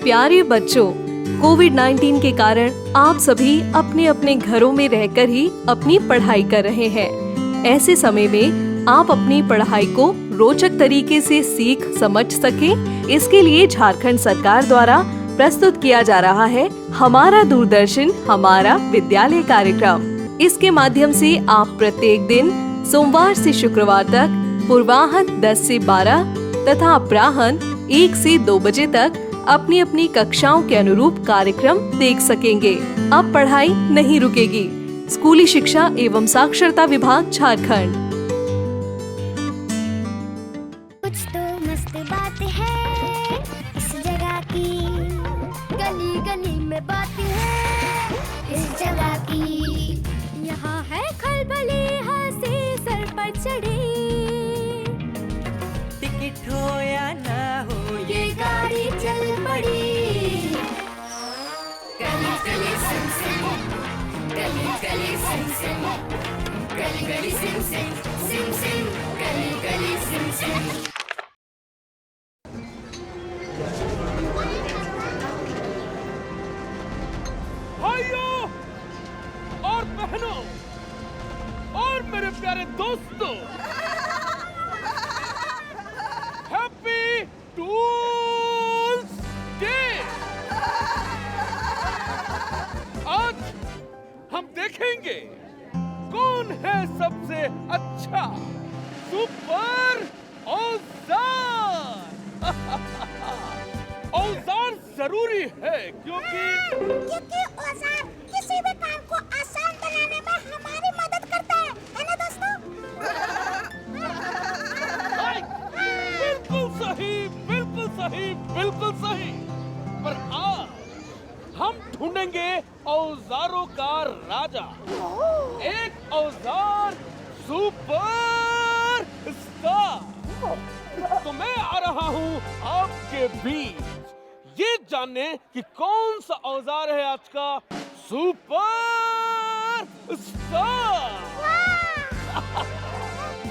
प्यारे बच्चों, कोविड-19 के कारण आप सभी अपने अपने घरों में रहकर ही अपनी पढ़ाई कर रहे हैं। ऐसे समय में आप अपनी पढ़ाई को रोचक तरीके से सीख समझ सकें, इसके लिए झारखंड सरकार द्वारा प्रस्तुत किया जा रहा है हमारा दूरदर्शन हमारा विद्यालय कार्यक्रम। इसके माध्यम से आप प्रत्येक दिन सोमवार से शुक्रवार तक पूर्वाह्न 10 से 12 तथा अपराह्न 1 से 2 बजे तक अपनी अपनी कक्षाओं के अनुरूप कार्यक्रम देख सकेंगे। अब पढ़ाई नहीं रुकेगी। स्कूली शिक्षा एवं साक्षरता विभाग झारखंड। कुछ तो मस्त बात है इस जगह की, गली गली में बात है इस जगह की। यहाँ है खलबली हंसी सर पर चढ़ी, टिकट हो या ना हो ये गाड़ी चल पड़ी। गली गली सिम सिम, गली गली सिम सिम, गली गली सिम सिम, सिम सिम, गली गली सिम सिम। भाइयों और बहनों और मेरे प्यारे दोस्तों, हैप्पी टूल्स डे। आज हम देखेंगे कौन है सबसे अच्छा सुपर औजार। औजार जरूरी है क्योंकि औजार किसी भी काम को आसान बनाने में हमारी मदद करता है ना दोस्तों? बिल्कुल सही, बिल्कुल सही, बिल्कुल सही। पर आज हम ढूंढेंगे औजारों का राजा, एक औजार सुपर स्टार। तो मैं आ रहा हूँ आपके बीच ये जानने कि कौन सा औजार है आज का सुपर स्टार।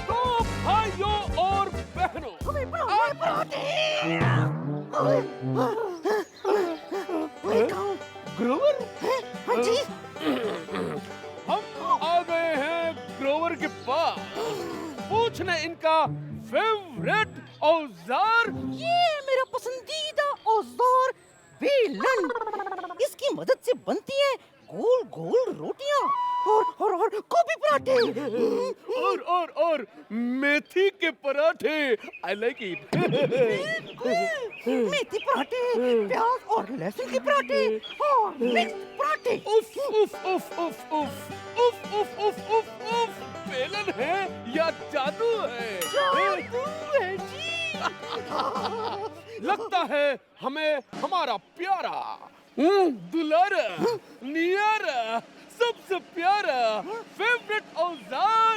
तो भाइयों और बहनों, ग्रोवर, हम आ गए हैं ग्रोवर के पास पूछने इनका फेवरेट औजार। ये मेरा पसंदीदा औजार बेलन। इसकी मदद से बनती है गोल गोल रोटियां और गोभी पराठे और मेथी के पराठे। I like it. मेथी पराठे, प्याज और लहसुन के पराठे और मिक्स पराठे। उफ उफ उफ उफ उफ उफ उफ उफ उफ उफ। बेलन है या जादू है? जादू है जी। लगता है हमें हमारा प्यारा, दुलारा, नियारा, सबसे प्यारा फेवरेट औजार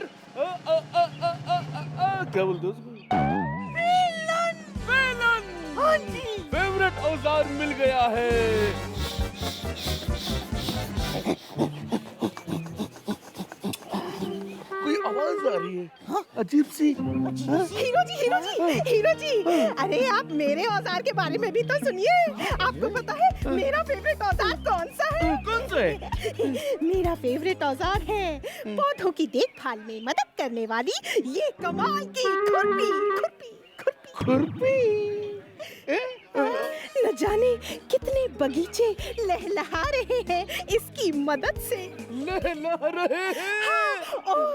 क्या बोलते हो उसको? बेलन। बेलन। हाँ जी। फेवरेट औजार मिल गया है। कोई आवाज आ रही है, अजीब सी। हीरो जी, अरे आप मेरे औजार के बारे में भी तो सुनिए। आपको पता है मेरा फेवरेट औजार कौन सा है? कौन सा है? मेरा फेवरेट औजार है पौधों की देखभाल में मदद करने वाली ये कमाल की खुरपी। न जाने कितने बगीचे लहलहा रहे हैं इसकी मदद से। लहला रहे हैं। हाँ, और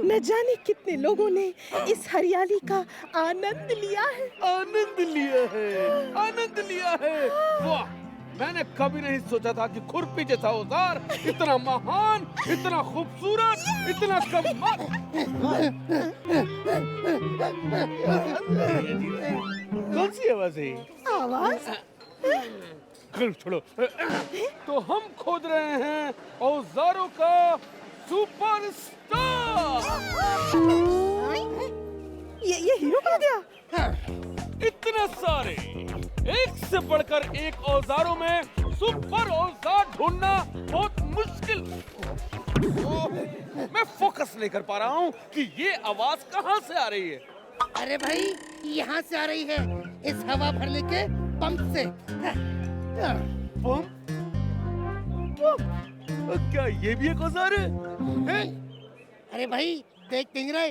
न जाने कितने लोगों ने इस हरियाली का आनंद लिया है। आनंद लिया है। वाह, मैंने कभी नहीं सोचा था कि खुरपी जैसा औजार इतना महान, इतना खूबसूरत, इतना कमाल। कौन सी आवाज है? आवाज? छोड़ो। तो हम खोज रहे हैं औजारों का सुपरस्टार। ये हीरो कहाँ गया? इतने सारे, एक से बढ़कर एक औजारों में सुपर औजार ढूंढना बहुत मुश्किल। मैं फोकस नहीं कर पा रहा हूँ कि ये आवाज कहाँ से आ रही है। अरे भाई, यहाँ से आ रही है, इस हवा भरने के पंप से। पंप? क्या ये भी एक औजार है? अरे भाई देख टिंगरे,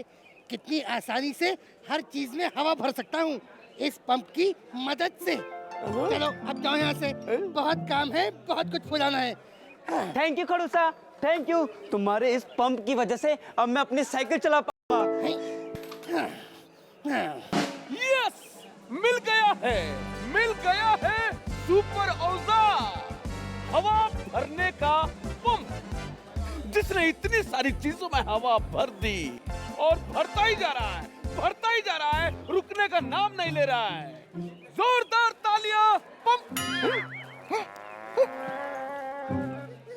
कितनी आसानी से हर चीज में हवा भर सकता हूँ इस पंप की मदद से। चलो अब जाओ यहाँ से, बहुत काम है, बहुत कुछ फुलाना है। थैंक यू खड़ूसा, थैंक यू। तुम्हारे इस पंप की वजह से अब मैं अपनी साइकिल चला पाऊंगा। यस, मिल गया है सुपर औजार, हवा भरने का पंप, जिसने इतनी सारी चीजों में हवा भर दी और भरता ही जा रहा है, रुकने का नाम नहीं ले रहा है। जोरदार तालियां पंप।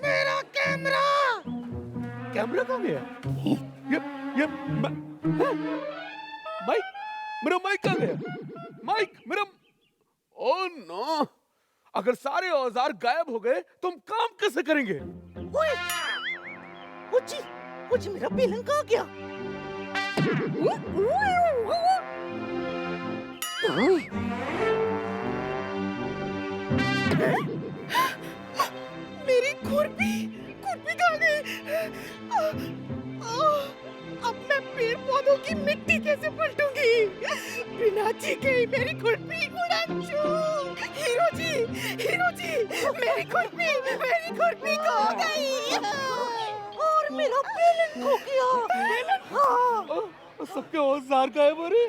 मेरा कैमरा! कैमरा कहाँ गया? ये माइक, मेरा माइक कहाँ गया? माइक मेरा, ओह नो, अगर सारे औजार गायब हो गए तो हम काम कैसे करेंगे? ओए, कुछ मेरा बेलन कहाँ गया? मेरी खुरपी कहाँ गई? अब मैं पेड़ पौधों की मिट्टी कैसे पलटूंगी? बिना चीखे ही मेरी खुरपी उड़ाचू! हीरो जी, मेरी खुरपी खो गई और मेरा बेलन खो गया। हाँ। सबके औजार गायब हो रहे,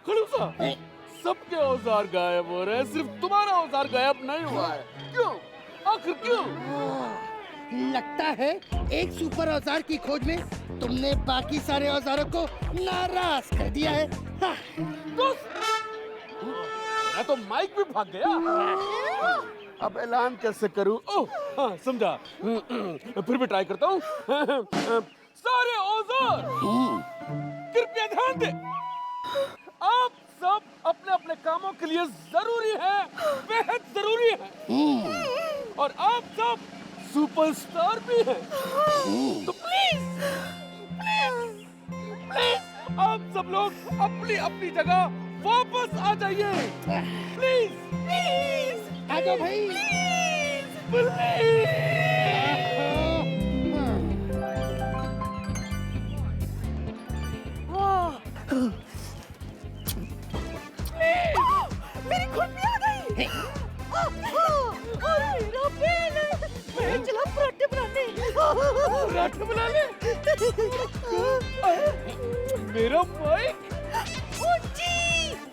खड़ूसा, सबके औजार गायब हो रहे हैं, सिर्फ तुम्हारा औजार गायब नहीं हुआ है। क्यों? आखिर क्यों? लगता है एक सुपर औजार की खोज में तुमने बाकी सारे औजारों को नाराज कर दिया है। हाँ। मैं तो माइक भी भाग गया। अब ऐलान कैसे करूं? ओह हाँ, समझा। फिर भी ट्राई करता हूँ। सारे औजार कृपया ध्यान दें, आप सब अपने अपने कामों के लिए जरूरी है, बेहद जरूरी है, और आप सब सुपरस्टार भी हैं। तो प्लीज आप सब लोग अपनी अपनी जगह वापस आ जाइए। प्लीज आ जाओ भाई। मेरी खुरपी आ गई। और मेरा बेलन। मैं चला पराठे बनाने। मेरा माइक। ओ जी,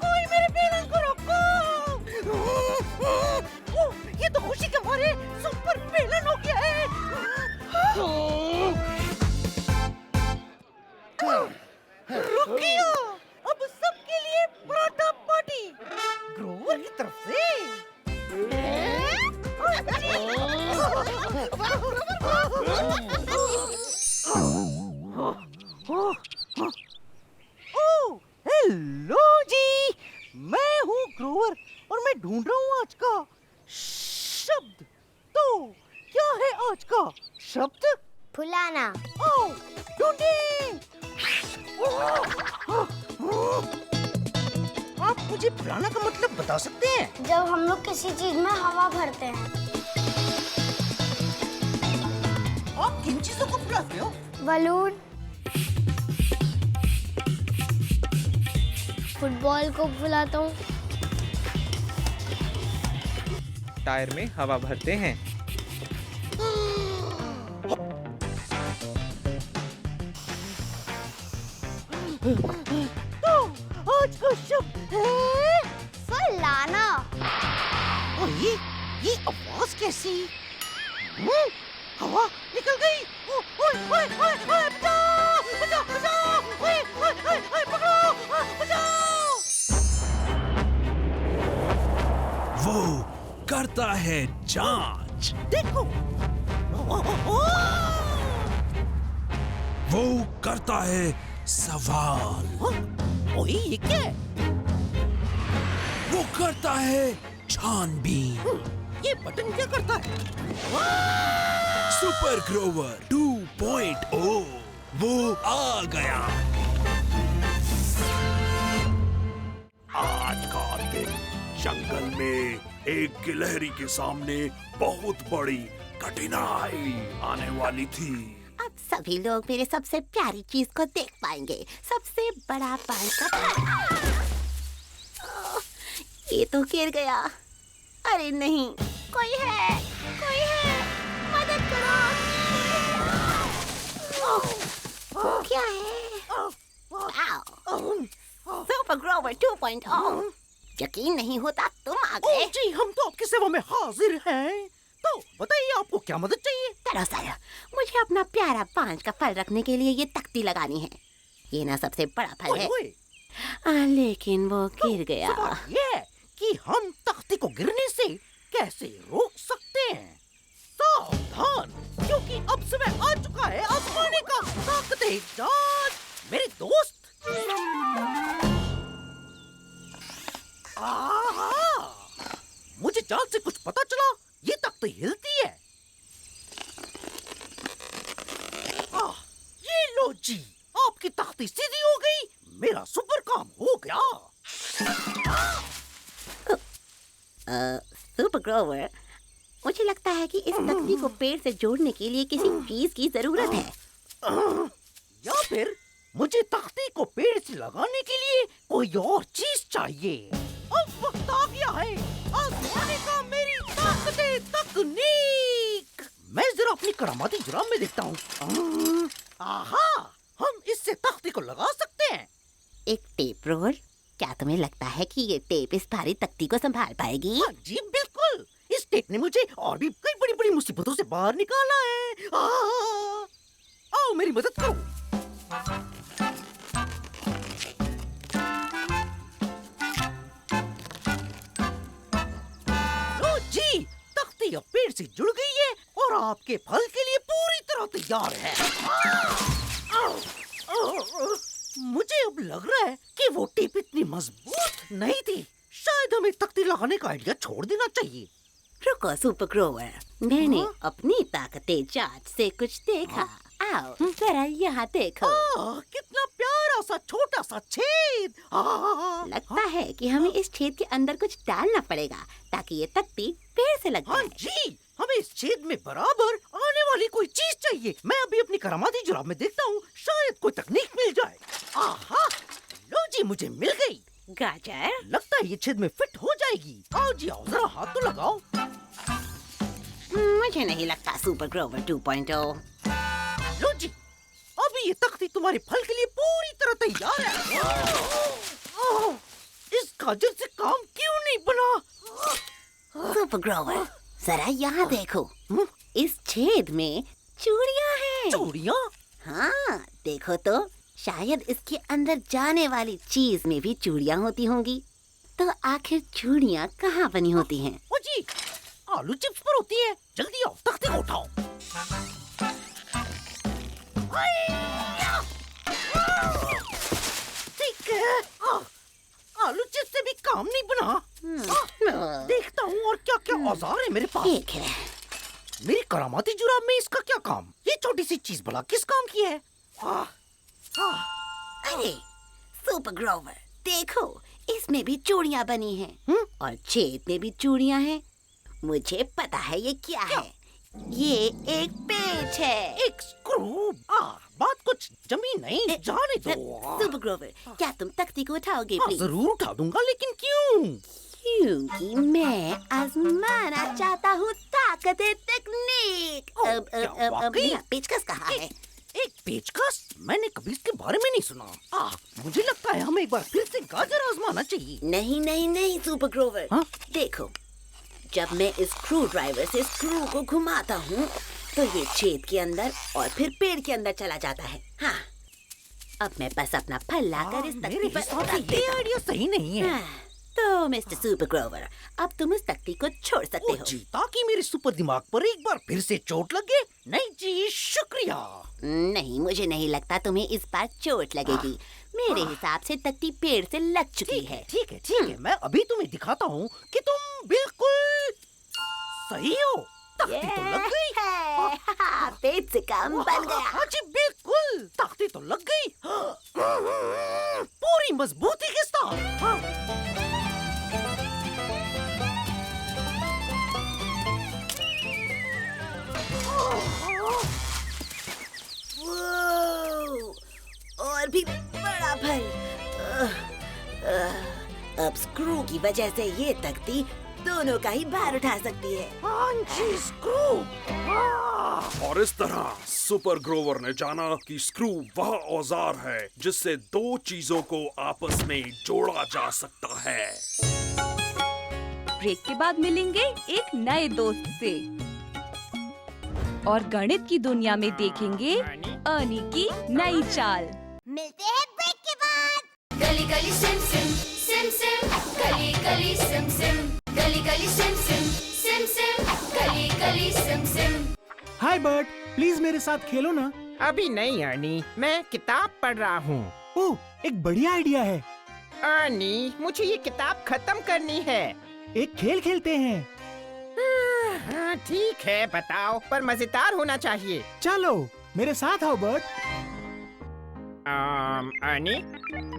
कोई मेरे बेलन को रोको। ये तो खुशी के मारे सुपर बेलन हो गया है। रुकिए, अब सबके लिए पराठा पार्टी ग्रोवर की तरफ से। ओह, हेलो जी, मैं हूँ ग्रोवर और मैं ढूंढ रहा हूँ आज का शब्द। तो क्या है आज का शब्द? फुलाना। ओह, ढूंढे। आप मुझे फुलाना का मतलब बता सकते हैं? जब हम लोग किसी चीज में हवा भरते हैं। आप किन चीजों को फुलाते हो? बलून, फुटबॉल को फुलाता हूँ। टायर में हवा भरते हैं। तो आज का शब्द है फुलाना। और ये आवाज कैसी? हवा निकल गई। ओए ओए ओए ओए, बचाओ बचाओ बचाओ! ओए ओए ओए, पकड़ो, बचाओ! वो करता है जांच, देखो, वो करता है सवाल, ओए ये क्या है? वो करता है छानबीन। ये बटन क्या करता है? सुपर ग्रोवर 2.0 वो आ गया। आज का दिन जंगल में एक गिलहरी के सामने बहुत बड़ी कठिनाई आने वाली थी। अब सभी लोग मेरे सबसे प्यारी चीज को देख पाएंगे, सबसे बड़ा पान का फल। ये तो गिर गया। अरे नहीं, कोई है, मदद करो। क्या है? सुपर ग्रोवर 2.0। यकीन नहीं होता तुम आ गए। जी, हम तो आपकी सेवा में हाजिर हैं। तो बताइए आपको क्या मदद चाहिए? दरअसल मुझे अपना प्यारा 5 का फल रखने के लिए ये तख्ती लगानी है। ये ना सबसे बड़ा फल है, लेकिन वो गिर गया। सवाल ये है कि हम तख्ती को गिरने से कैसे रोक सकते हैं? सावधान, क्योंकि अब समय आ चुका है आजमाने का। ताकत-ए-जान मेरे दोस्त। मुझे जान से कुछ पता चला, ये तख्ती हिलती है। ये लो जी, आपकी तख्ती सीधी हो गई। मेरा सुपर काम हो गया। सुपर ग्रोवर, मुझे लगता है कि इस तख्ती को पेड़ से जोड़ने के लिए किसी चीज की जरूरत है। या फिर मुझे तख्ती को पेड़ से लगाने के लिए कोई और चीज चाहिए। अब वक्त आ गया है आजमाने का मेरी तकनीक। मैं जरा अपनी करामाती जुराब में देखता हूँ। आहा, हम इससे तख्ती को लगा सकते हैं। एक टेप रोल, क्या तुम्हें लगता है कि ये टेप इस भारी तख्ती को संभाल पाएगी? हाँ जी, बिल्कुल। इस टेप ने मुझे और भी कई बड़ी बड़ी मुसीबतों से बाहर निकाला है। आओ मेरी मदद करो। लो जी, तख्ती अब पेड़ से जुड़ गई है और आपके फल के लिए पूरी तरह तैयार है। मुझे अब लग रहा है कि वो टेप इतनी मजबूत नहीं थी। शायद हमें तख्ती लगाने का आइडिया छोड़ देना चाहिए। रुको सुपर ग्रोवर, मैंने अपनी ताकतें जांच से कुछ देखा। आओ जरा यहाँ देखो। कितना प्यारा सा छोटा सा छेद। लगता है कि हमें इस छेद के अंदर कुछ डालना पड़ेगा ताकि ये तख्ती पेड़ से लग हाँ जाए। जी, हमें इस छेद में बराबर आने वाली कोई चीज चाहिए। मैं अभी अपनी करामाती जुराब में देखता हूँ, शायद कोई तकनीक मिल जाए। आहा, लो जी, मुझे मिल गई। गाजर, लगता है ये छेद में फिट हो जाएगी। आओ जी, आओ जरा हाथ तो लगाओ। मुझे नहीं लगता सुपर ग्रोवर 2.0। लो जी, अभी ये तख्ती तुम्हारे फल के लिए पूरी तरह तैयार है। इस गाजर से काम क्यों नहीं बना? सुपर ग्रोवर, जरा यहाँ देखो। इस छेद में चूड़ियाँ हैं। चूड़ियाँ? हाँ, देखो तो, शायद इसके अंदर जाने वाली चीज में भी चूड़ियाँ होती होंगी। तो आखिर चूड़ियाँ कहाँ बनी होती हैं? ओ जी, आलू चिप्स पर होती है। जल्दी आओ, तख्ती को उठाओ। ठीक है। आलू चिप्स से भी काम नहीं बना। देखता हूँ और क्या क्या औजार है मेरे पास। ठीक है। मेरी करामाती जुराब में इसका क्या काम? ये छोटी सी चीज भला किस काम की है? अरे सुपर ग्रोवर, देखो, इसमें भी चूड़ियाँ बनी हैं। और छेद में भी चूड़ियाँ हैं। मुझे पता है ये क्या है। ये एक पेच है। एक स्क्रू। बात कुछ जमी नहीं, जाने दो। सुपर ग्रोवर, क्या तुम तख्ती को उठाओगे प्लीज? जरूर उठा दूंगा, लेकिन क्यों? क्योंकि मैं आजमाना चाहता हूँ ताकत तकनीक। मेरा पेचकस कहाँ है? एक पेचकस? मैंने कभी इसके बारे में नहीं सुना। मुझे लगता है हमें एक बार फिर से गाजर आजमाना चाहिए। नहीं नहीं नहीं सुपर ग्रोवर, देखो, जब मैं इस स्क्रू ड्राइवर से स्क्रू को घुमाता हूँ तो ये छेद के अंदर और फिर पेड़ के अंदर चला जाता है। हाँ, अब मैं बस अपना फल लाकर इस तख्ती पर रख देता ये आइडिया सही नहीं है। तो मिस्टर सुपर ग्रोवर, अब तुम इस तख्ती को छोड़ सकते हो। जी, ताकि मेरे सुपर दिमाग पर एक बार फिर से चोट लगे। नहीं जी, शुक्रिया। नहीं, मुझे नहीं लगता तुम्हें इस बार चोट लगेगी। मेरे हिसाब से तख्ती पेड़ से लग चुकी है। ठीक है, ठीक है। मैं अभी तुम्हें दिखाता हूँ कि तुम बिल्कुल सही हो। तख्ती तो लग गई। पेट से काम बन गया। हाँ जी, बिल्कुल, तख्ती तो लग गई। पूरी मजबूती के साथ। की वजह से ये तख्ती दोनों का ही भार उठा सकती है। और इस तरह सुपर ग्रोवर ने जाना कि स्क्रू वह औजार है जिससे दो चीजों को आपस में जोड़ा जा सकता है। ब्रेक के बाद मिलेंगे एक नए दोस्त से और गणित की दुनिया में देखेंगे अर्नी की नई चाल। मिलते हैं ब्रेक के बाद। गली गली सिम सिम सिम सिम, गली गली सिम सिम, गली गली सिम सिम सिम सिम, गली गली सिम सिम। हाय बर्ट, प्लीज मेरे साथ खेलो ना। अभी नहीं अर्नी, मैं किताब पढ़ रहा हूँ। ओह, एक बढ़िया आइडिया है। अर्नी, मुझे ये किताब खत्म करनी है। एक खेल खेलते हैं। हाँ, ठीक है, बताओ, पर मजेदार होना चाहिए। चलो मेरे साथ आओ बर्ट। अर्नी,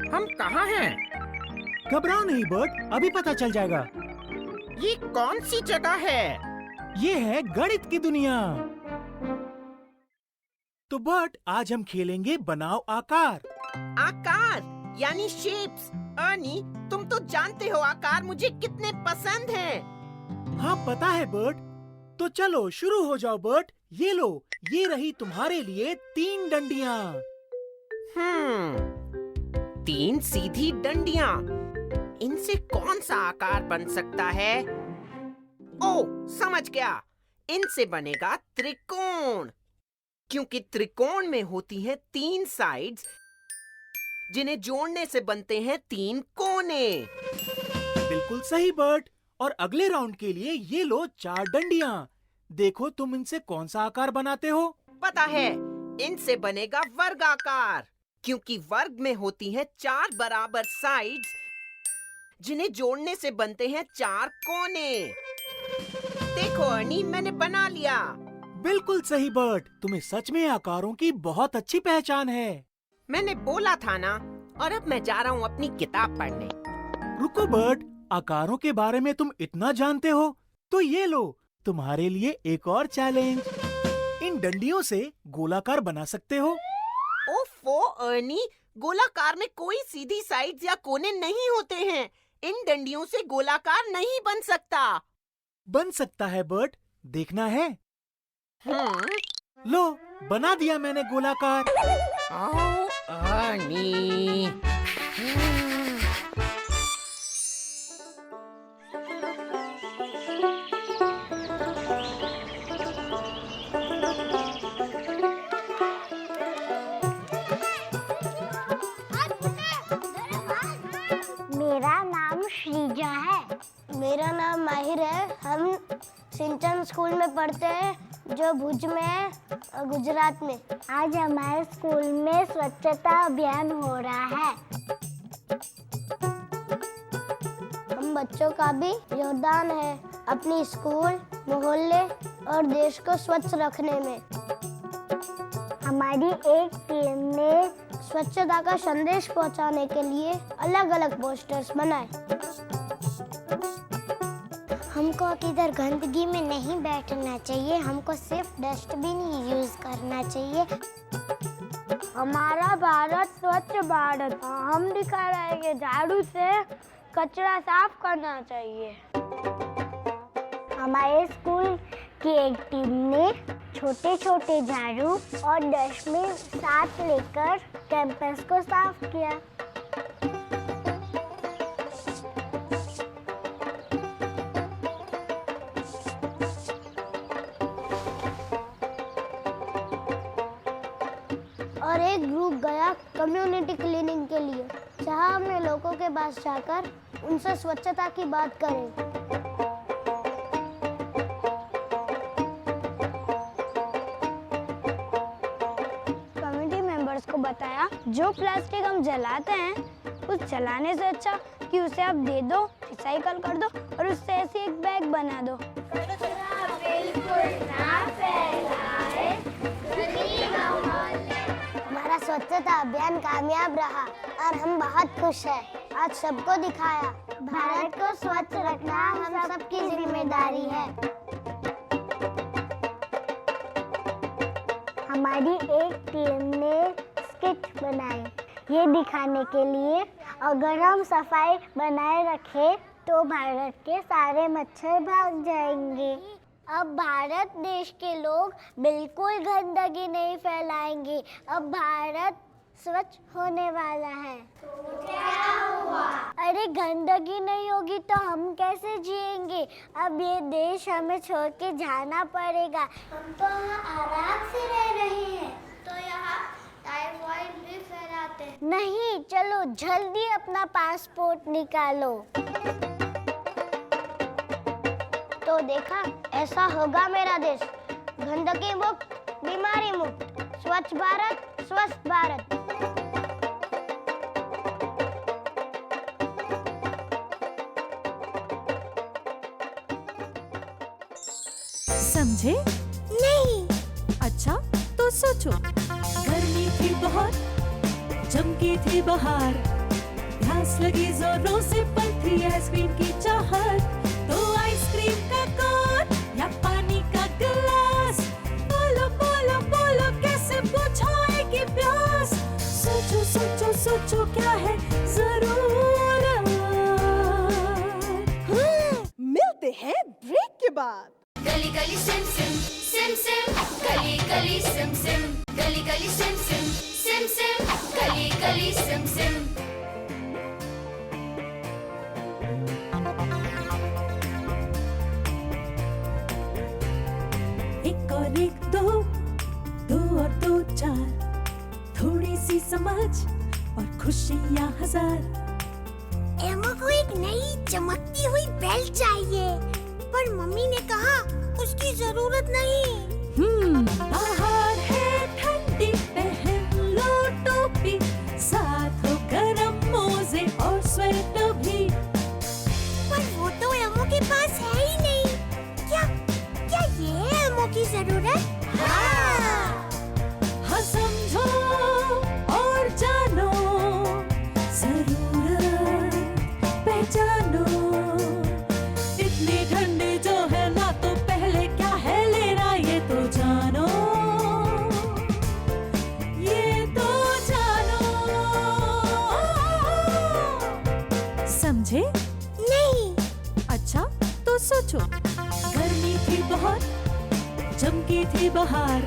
हम कहाँ हैं? घबराओ नहीं बर्ट, अभी पता चल जाएगा। ये कौन सी जगह है? ये है गणित की दुनिया। तो बर्ट, आज हम खेलेंगे बनाओ आकार। आकार यानी शेप्स। अर्नी, तुम तो जानते हो आकार मुझे कितने पसंद हैं। हाँ पता है बर्ट। तो चलो शुरू हो जाओ बर्ट। ये लो, ये रही तुम्हारे लिए 3 डंडियाँ। 3 सीधी डंडियाँ। इनसे कौन सा आकार बन सकता है? ओह, समझ गया। इनसे बनेगा त्रिकोण, क्योंकि त्रिकोण में होती हैं 3 साइड्स, जिन्हें जोड़ने से बनते हैं 3 कोने। बिल्कुल सही बर्ट। और अगले राउंड के लिए ये लो 4 डंडियाँ। देखो तुम इनसे कौन सा आकार बनाते हो? पता है, इनसे बनेगा वर्गाकार, क्योंकि वर्ग में होती हैं 4 बराबर साइड्स, जिन्हें जोड़ने से बनते हैं 4 कोने। देखो अर्नी, मैंने बना लिया। बिल्कुल सही बर्ट, तुम्हें सच में आकारों की बहुत अच्छी पहचान है। मैंने बोला था ना। और अब मैं जा रहा हूँ अपनी किताब पढ़ने। रुको बर्ट, आकारों के बारे में तुम इतना जानते हो तो ये लो तुम्हारे लिए एक और चैलेंज। इन डंडियों से गोलाकार बना सकते हो। ओफो अर्नी, गोलाकार में कोई सीधी साइड्स या कोने नहीं होते हैं। इन डंडियों से गोलाकार नहीं बन सकता। बन सकता है बर्ट, देखना है। लो, बना दिया मैंने गोलाकार। अर्नी। मेरा नाम श्रीजा है। मेरा नाम माहिर है। हम सिंचन स्कूल में पढ़ते हैं जो भुज में है, गुजरात में। आज हमारे स्कूल में स्वच्छता अभियान हो रहा है। हम बच्चों का भी योगदान है अपनी स्कूल, मोहल्ले और देश को स्वच्छ रखने में। हमारी एक टीम ने स्वच्छता का संदेश पहुंचाने के लिए अलग अलग पोस्टर्स बनाए। हमको किधर गंदगी में नहीं बैठना चाहिए, हमको सिर्फ डस्टबिन ही यूज करना चाहिए। हमारा भारत स्वच्छ भारत। हम दिखा रहे हैं कि झाड़ू से कचरा साफ करना चाहिए। हमारे स्कूल की एक टीम ने छोटे छोटे झाड़ू और डस्टबिन साथ लेकर कैंपस को साफ किया। और एक ग्रुप गया कम्युनिटी क्लीनिंग के लिए, जहां हमने लोगों के पास जाकर उनसे स्वच्छता की बात करें। कम्युनिटी मेंबर्स को बताया जो प्लास्टिक हम जलाते हैं उस जलाने से अच्छा कि उसे आप दे दो, रिसाइकल कर दो और उससे ऐसी एक बैग बना दो। हमारा स्वच्छता अभियान कामयाब रहा और हम बहुत खुश हैं। आज सबको दिखाया भारत को स्वच्छ रखना हम सबकी जिम्मेदारी है। हमारी एक टीम ने स्केच बनाए ये दिखाने के लिए अगर हम सफाई बनाए रखें तो भारत के सारे मच्छर भाग जाएंगे। अब भारत देश के लोग बिल्कुल गंदगी नहीं फैलाएंगे। अब भारत स्वच्छ होने वाला है। तो क्या हुआ? अरे गंदगी नहीं होगी तो हम कैसे जिएंगे? अब ये देश हमें छोड़ के जाना पड़ेगा। हम तो यहाँ आराम से रह रहे हैं, तो यहाँ टाइफाइड भी फैलाते हैं। नहीं, चलो जल्दी अपना पासपोर्ट निकालो। तो देखा, ऐसा होगा मेरा देश, गंदगी मुक्त, बीमारी मुक्त, स्वच्छ भारत, स्वस्थ भारत। समझे? नहीं। अच्छा तो सोचो। गर्मी थी बहुत, चमकी थी बाहर, प्यास लगी जोरों से, पर थी आइसक्रीम की चाहत। तो आइसक्रीम का कोन या पानी का गिलास, बोलो बोलो बोलो कैसे बुझाएगी प्यास। सोचो सोचो सोचो क्या है जरूरत। मिलते हैं ब्रेक के बाद। गली गली सिम सिम सिम सिम, गली गली सिम सिम, गली गली सिम सिम सिम सिम, गली गली सिम सिम। एक और एक दो, दो और दो चार, थोड़ी सी समझ और खुशियाँ हजार। एम्मा को एक नई चमकती हुई बेल्ट चाहिए, पर मम्मी ने कहा उसकी जरूरत नहीं। बाहर है ठंडी, पहन लो टोपी, साथ हो गरम मोजे और स्वेटर भी। पर वो तो एम्मा के पास है ही नहीं। क्या ये है एम्मा की जरूरत? हाँ समझो और जानो, जरूरत पहचानो। इतनी ठंडी जो है ना, तो पहले क्या है लेना ये तो जानो, ये तो जानो। समझे? नहीं। अच्छा तो सोचो। गर्मी थी बहुत, चमकी थी बाहर,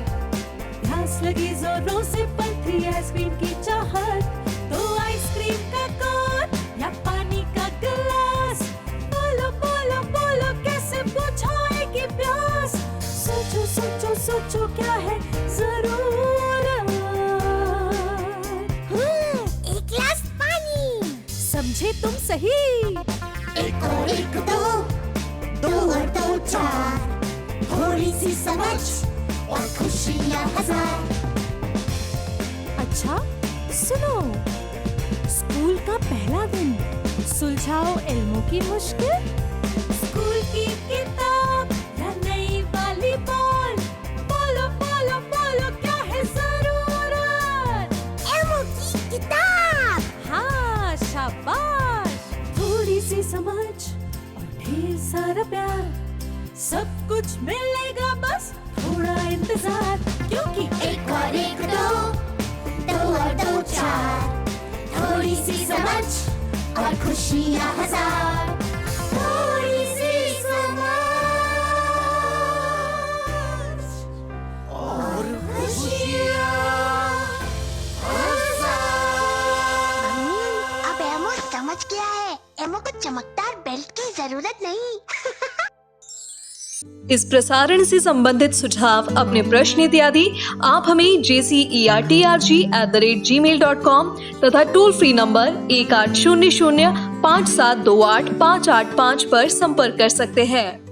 प्यास लगी जोरों से, पर थी आइसक्रीम की चाहत। तो आइसक्रीम का कोन या पानी का गिलास, बोलो बोलो बोलो कैसे बुझाएगी प्यास। सोचो सोचो सोचो क्या है जरूरत। एक गिलास पानी। समझे तुम सही। एक और एक दो, दो और दो चार, थोड़ी सी समझ और खुशियाँ हजार। अच्छा सुनो, स्कूल का पहला दिन, सुलझाओ इल्मों की मुश्किल। स्कूल की किताब या नई वाली बॉल, बोलो बोलो बोलो क्या है जरूरत। एम्मा की किताब। हाँ शाबाश। थोड़ी सी समझ और ढेर सारा प्यार, सब कुछ मिलेगा बस थोड़ा इंतजार। क्योंकि एक और एक दो, दो और दो चार, थोड़ी सी समझ और खुशियाँ हजार। थोड़ी सी समझ और खुशियाँ हजार। अब एमो समझ गया है, एमो को चमकदार बेल्ट की जरूरत नहीं। इस प्रसारण से संबंधित सुझाव, अपने प्रश्न इत्यादि आप हमें jcertrg@gmail.com तथा टोल फ्री नंबर 1800 5728 585 पर संपर्क कर सकते हैं।